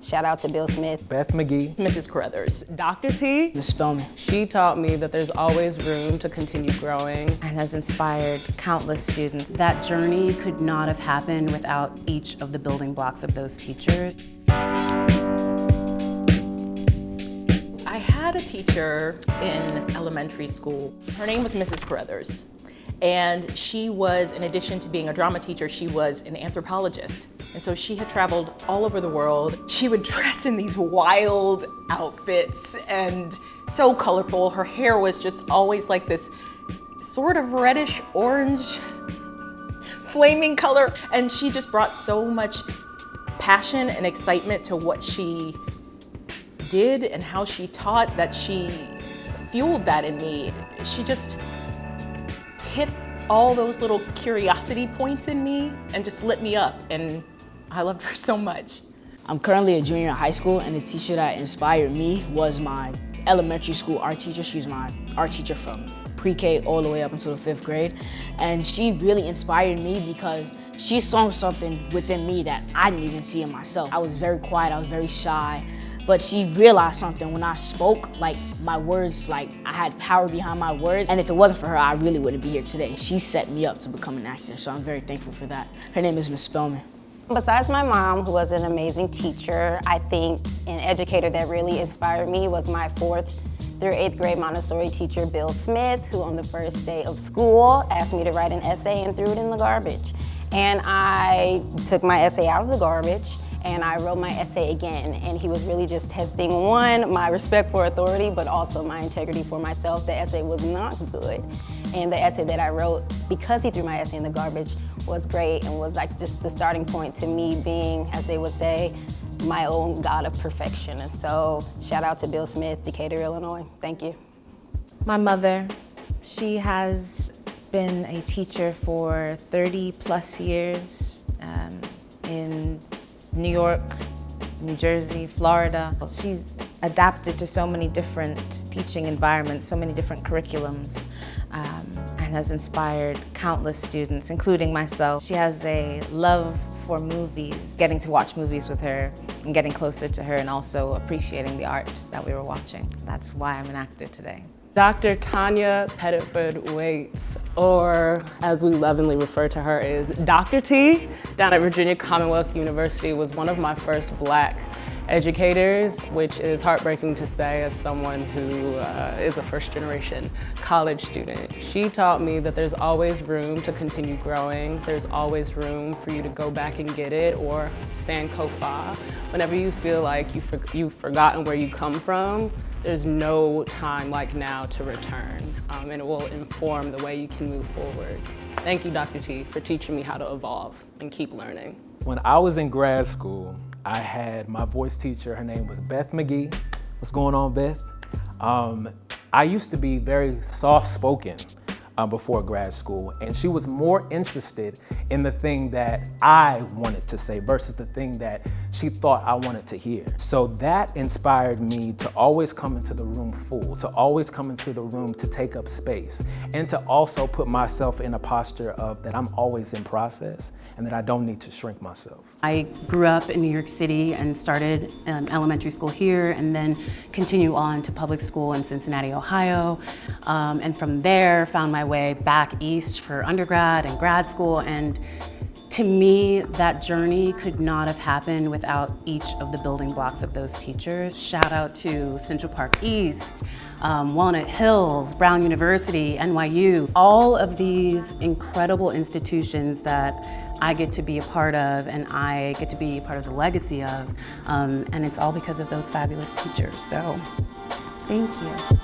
Shout out to Bill Smith. Beth McGee. Mrs. Carruthers. Dr. T. Ms. Spellman. She taught me that there's always room to continue growing. And has inspired countless students. That journey could not have happened without each of the building blocks of those teachers. I had a teacher in elementary school. Her name was Mrs. Carruthers. And she was, in addition to being a drama teacher, she was an anthropologist. And so she had traveled all over the world. She would dress in these wild outfits and so colorful. Her hair was just always like this sort of reddish orange flaming color. And she just brought so much passion and excitement to what she did and how she taught that she fueled that in me. She just hit all those little curiosity points in me and just lit me up, and I loved her so much. I'm currently a junior in high school, and the teacher that inspired me was my elementary school art teacher. She was my art teacher from pre-K all the way up until the 5th grade. And she really inspired me because she saw something within me that I didn't even see in myself. I was very quiet, I was very shy. But she realized something when I spoke, like my words, like I had power behind my words. And if it wasn't for her, I really wouldn't be here today. She set me up to become an actor, so I'm very thankful for that. Her name is Ms. Spellman. Besides my mom, who was an amazing teacher, I think an educator that really inspired me was my 4th through 8th grade Montessori teacher, Bill Smith, who on the first day of school asked me to write an essay and threw it in the garbage. And I took my essay out of the garbage and I wrote my essay again, and he was really just testing, one, my respect for authority, but also my integrity for myself. The essay was not good, and the essay that I wrote, because he threw my essay in the garbage, was great and was like just the starting point to me being, as they would say, my own god of perfection. And so, shout out to Bill Smith, Decatur, Illinois. Thank you. My mother, she has been a teacher for 30 plus years in New York, New Jersey, Florida. She's adapted to so many different teaching environments, so many different curriculums, and has inspired countless students, including myself. She has a love for movies, getting to watch movies with her and getting closer to her and also appreciating the art that we were watching. That's why I'm an actor today. Dr. Tanya Pettiford Waits, or as we lovingly refer to her as Dr. T, down at Virginia Commonwealth University, was one of my first Black educators, which is heartbreaking to say as someone who is a first-generation college student. She taught me that there's always room to continue growing. There's always room for you to go back and get it, or sankofa. Whenever you feel like you've forgotten where you come from, there's no time like now to return, and it will inform the way you can move forward. Thank you, Dr. T, for teaching me how to evolve and keep learning. When I was in grad school, I had my voice teacher. Her name was Beth McGee. What's going on, Beth? I used to be very soft-spoken before grad school, and she was more interested in the thing that I wanted to say versus the thing that she thought I wanted to hear. So that inspired me to always come into the room full, to always come into the room to take up space, and to also put myself in a posture of that I'm always in process and that I don't need to shrink myself. I grew up in New York City and started elementary school here, and then continue on to public school in Cincinnati, Ohio. And from there, found my way back east for undergrad and grad school. And to me, that journey could not have happened without each of the building blocks of those teachers. Shout out to Central Park East, Walnut Hills, Brown University, NYU. All of these incredible institutions that I get to be a part of, and I get to be part of the legacy of, and it's all because of those fabulous teachers. So, thank you.